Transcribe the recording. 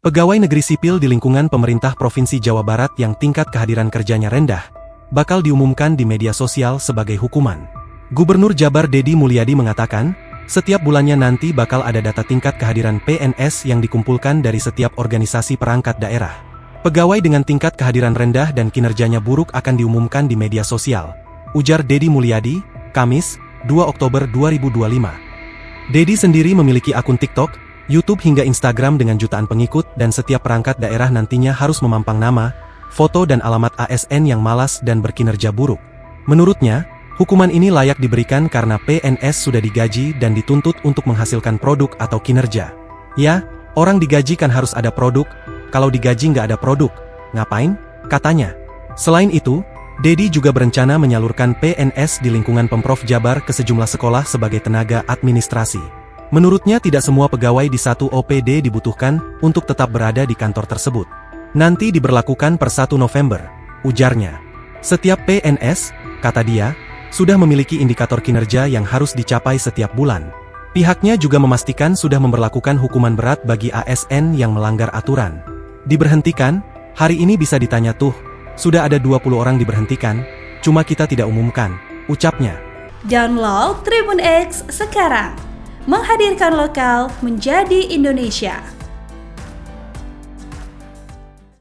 Pegawai negeri sipil di lingkungan pemerintah Provinsi Jawa Barat yang tingkat kehadiran kerjanya rendah, bakal diumumkan di media sosial sebagai hukuman. Gubernur Jabar Deddy Mulyadi mengatakan, setiap bulannya nanti bakal ada data tingkat kehadiran PNS yang dikumpulkan dari setiap organisasi perangkat daerah. Pegawai dengan tingkat kehadiran rendah dan kinerjanya buruk akan diumumkan di media sosial, ujar Deddy Mulyadi, Kamis, 2 Oktober 2025. Deddy sendiri memiliki akun TikTok, YouTube hingga Instagram dengan jutaan pengikut dan setiap perangkat daerah nantinya harus memampang nama, foto dan alamat ASN yang malas dan berkinerja buruk. Menurutnya, hukuman ini layak diberikan karena PNS sudah digaji dan dituntut untuk menghasilkan produk atau kinerja. Ya, orang digaji kan harus ada produk, kalau digaji nggak ada produk, ngapain? Katanya. Selain itu, Deddy juga berencana menyalurkan PNS di lingkungan Pemprov Jabar ke sejumlah sekolah sebagai tenaga administrasi. Menurutnya tidak semua pegawai di satu OPD dibutuhkan untuk tetap berada di kantor tersebut. Nanti diberlakukan per 1 November, ujarnya. Setiap PNS, kata dia, sudah memiliki indikator kinerja yang harus dicapai setiap bulan. Pihaknya juga memastikan sudah memberlakukan hukuman berat bagi ASN yang melanggar aturan. Diberhentikan, hari ini bisa ditanya tuh, sudah ada 20 orang diberhentikan, cuma kita tidak umumkan, ucapnya. Download Tribun X sekarang. Menghadirkan lokal menjadi Indonesia.